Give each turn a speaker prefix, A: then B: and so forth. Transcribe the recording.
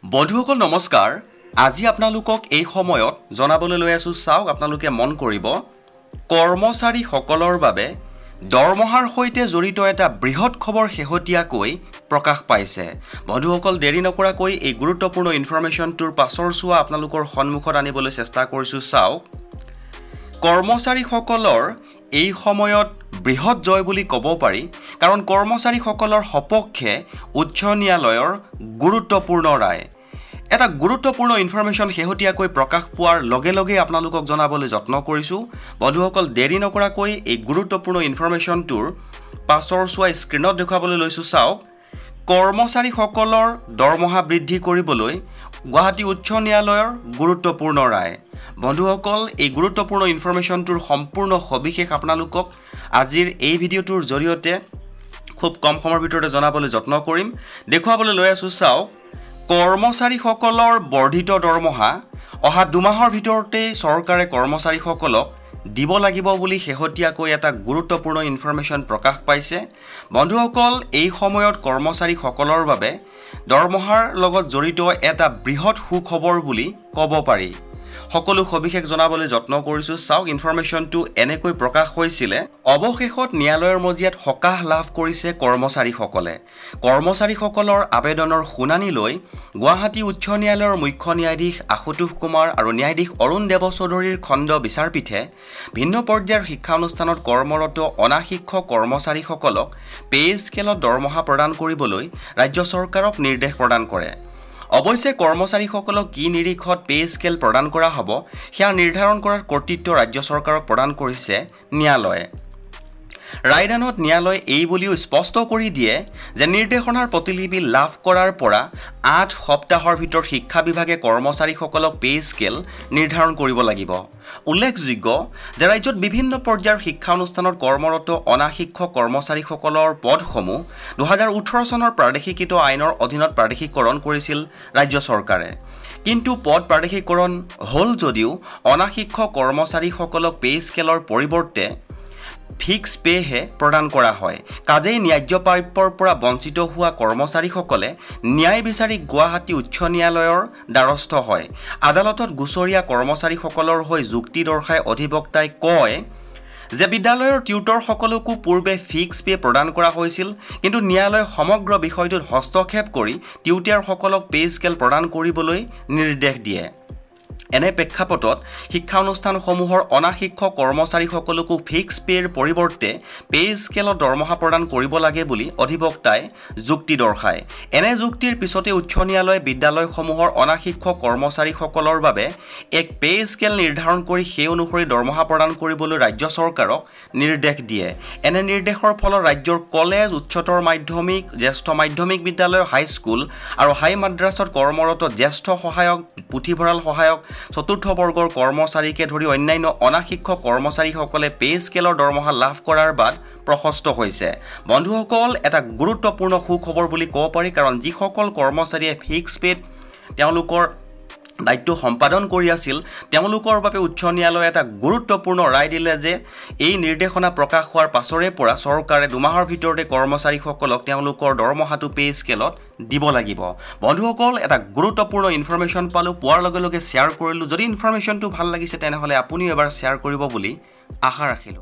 A: বন্ধুসকল নমস্কাৰ আজি আপোনালোকক এই সময়ত জনাবলৈ লৈ আছো চাওক আপোনালোকে মন কৰিব কৰ্মচাৰীসকলৰ বাবে দৰমহাৰ সৈতে জড়িত এটা বৃহৎ খবৰ শেহতীয়াকৈ প্ৰকাশ পাইছে বন্ধুসকল দেৰি নকৰাকৈ এই গুৰুত্বপূৰ্ণ ইনফৰমেশ্যনটোৰ পাছৰ চোৱা আপোনালোকৰ সন্মুখত আনিবলৈ চেষ্টা কৰিছো চাওক কৰ্মচাৰীসকলৰ এই সময়ত বৃহৎ জয় বুলি ক'ব পাৰি কাৰণ কৰ্মচাৰীসকলৰ সপক্ষে উচ্চ ন্যায়ালয়ৰ গুৰুত্বপূৰ্ণ ৰায় এটা গুৰুত্বপূৰ্ণ ইনফৰমেশ্যন শেহতীয়াকৈ প্ৰকাশ পোৱাৰ লগে লগে আপোনালোকক জনাবলৈ যত্ন কৰিছো বন্ধুসকল দেৰি নকৰাকৈ এই গুৰুত্বপূৰ্ণ ইনফৰমেশ্যনটোৰ পাছৰ চোৱা স্ক্ৰীনত দেখাবলৈ লৈছো চাওক কৰ্মচাৰীসকলৰ দৰমহা বৃদ্ধি কৰিবলৈ গুৱাহাটী উচ্চ ন্যায়ালয়ৰ গুৰুত্বপূৰ্ণ ৰায় বন্ধুসকল এই গুৰুত্বপূৰ্ণ ইনফৰমেশ্যনটোৰ সম্পূৰ্ণ সবিশেষ আপোনালোকক আজিৰ এই ভিডিঅ'টোৰ জৰিয়তে খুব কম সময়ৰ ভিতৰতে জনাবলৈ যত্ন কৰিম দেখুৱাবলৈ লৈ আছো চাওক কৰ্মচাৰীসকলৰ বৰ্ধিত দৰমহা অহা 2 মাহৰ ভিতৰতে চৰকাৰে কৰ্মচাৰীসকলক দিব লাগিব বুলি শেহতীয়াকৈ এটা গুৰুত্বপূৰ্ণ ইনফৰমেশ্যন প্ৰকাশ পাইছে বন্ধুসকল এই সময়ত কৰ্মচাৰীসকলৰ বাবে দৰমহাৰ লগত জড়িত এটা বৃহৎ সুখবৰ বুলি ক'ব পাৰি সকলো সবিশেষ জনাবলৈ যত্ন কৰিছো চাওক ইনফৰমেশ্যনটো এনেকৈ প্ৰকাশ হৈছিল অৱশেষত ন্যায়ালয়ৰ মজিয়াত হকাহ লাভ কৰিছে কৰ্মচাৰীসকলৰ আবেদনৰ শুনানি লৈ গুৱাহাটী উচ্চ ন্যায়ালয়ৰ মুখ্য ন্যায়াধীশ আশুতোষ কুমাৰ আৰু ন্যায়াধীশ অৰুণ দেৱচৌধুৰীৰ খণ্ড বিচাৰপীঠে ভিন্ন পৰ্যায়ৰ শিক্ষা অনুষ্ঠানত কৰ্মৰত অনাশিক্ষক কৰ্মচাৰীসকলক পে স্কেলত দৰমহা প্ৰদান কৰিবলৈ ৰাজ্য চৰকাৰক নিৰ্দেশ প্ৰদান কৰে অৱশ্যে কৰ্মচাৰীসকলক কি নিৰীক্ষত পে স্কেল প্ৰদান কৰা হ'ব সেয়া নিৰ্ধাৰণ কৰাৰ কৰ্তৃত্ব ৰাজ্য চৰকাৰক প্ৰদান কৰিছে ন্যায়ালয়ে ৰায়দানত ন্যায়ালয়ে এই বুলিও স্পষ্ট কৰি দিয়ে যে নিৰ্দেশনাৰ প্ৰতিলিপি লাভ কৰাৰ পৰা 8 সপ্তাহৰ ভিতৰত শিক্ষা বিভাগে কৰ্মচাৰীসকলক পে স্কেল নিৰ্ধাৰণ কৰিব লাগিব উল্লেখযোগ্য যে ৰাজ্যত বিভিন্ন পৰ্যায়ৰ শিক্ষা অনুষ্ঠানত কৰ্মৰত অনাশিক্ষক কৰ্মচাৰীসকলৰ পদসমূহ 2018 চনৰ প্ৰাদেশিকৃত আইনৰ অধীনত প্ৰাদেশিকৰণ কৰিছিল ৰাজ্য চৰকাৰে কিন্তু পদ প্ৰাদেশিকৰণ হ'ল যদিও অনাশিক্ষক কৰ্মচাৰীসকলক পে স্কেলৰ পৰিৱৰ্তে ফিক্স পে হে প্ৰদান কৰা হয় কাজেই ন্যায্য প্ৰাপ্যৰ পৰা বঞ্চিত হোৱা কৰ্মচাৰীসকলে ন্যায় বিচাৰি গুৱাহাটী উচ্চ ন্যায়ালয়ৰ দ্বাৰস্থ হয় আদালতত গুচৰীয়া কৰ্মচাৰীসকলৰ হৈ যুক্তি দৰ্শাই অধিবক্তাই কয় যে বিদ্যালয়ৰ টিউটৰসকলকো পূৰ্বে ফিক্স পে প্ৰদান কৰা হৈছিল কিন্তু ন্যায়ালয়ে সমগ্ৰ বিষয়টোত হস্তক্ষেপ কৰি টিউটৰসকলক পে স্কেল প্ৰদান কৰিবলৈ নিৰ্দেশ দিয়ে এনে প্ৰেক্ষাপটত শিক্ষা অনুষ্ঠানসমূহৰ অনাশিক্ষক কৰ্মচাৰীসকলকো ফিক্স পেৰ পৰিৱৰ্তে পে স্কেলত দৰমহা প্ৰদান কৰিব লাগে বুলি অধিবক্তাই যুক্তি দৰ্শায় এনে যুক্তিৰ পিছতে উচ্চ ন্যায়ালয়ে বিদ্যালয়সমূহৰ অনাশিক্ষক কৰ্মচাৰীসকলৰ বাবে এক পে স্কেল নিৰ্ধাৰণ কৰি সেই অনুসৰি দৰমহা প্ৰদান কৰিবলৈ ৰাজ্য চৰকাৰক নিৰ্দেশ দিয়ে এনে নিৰ্দেশৰ ফলত ৰাজ্যৰ কলেজ উচ্চতৰ মাধ্যমিক জ্যেষ্ঠ মাধ্যমিক বিদ্যালয় হাইস্কুল আৰু হাই মাদ্ৰাছত কৰ্মৰত জ্যেষ্ঠ সহায়ক পুথিভঁৰাল সহায়ক চতুৰ্থ বৰ্গৰ কৰ্মচাৰীকে ধৰি অন্যান্য অনাশিক্ষক কৰ্মচাৰীসকলে পে স্কেলৰ দৰমহা লাভ কৰাৰ বাদ প্ৰশস্ত হৈছে বন্ধুসকল এটা গুৰুত্বপূৰ্ণ সুখবৰ বুলি ক'ব পাৰি কাৰণ যিসকল কৰ্মচাৰীয়ে ফিক্স পেত তেওঁলোকৰ দায়িত্ব সম্পাদন কৰি আছিল তেওঁলোকৰ বাবে উচ্চ ন্যায়ালয়ে এটা গুৰুত্বপূৰ্ণ ৰায় দিলে যে এই নিৰ্দেশনা প্ৰকাশ হোৱাৰ পাছৰে পৰা চৰকাৰে 2 মাহৰ ভিতৰতে কৰ্মচাৰীসকলক তেওঁলোকৰ দৰমহাটো পে স্কেলত দিব লাগিব বন্ধুসকল এটা গুৰুত্বপূৰ্ণ ইনফৰমেশ্যন পালো পোৱাৰ লগে লগে শ্বেয়াৰ কৰিলো যদি ইনফৰমেশ্যনটো ভাল লাগিছে তেনেহলে আপুনিও এবাৰ শ্বেয়াৰ কৰিব বুলি আশা ৰাখিলো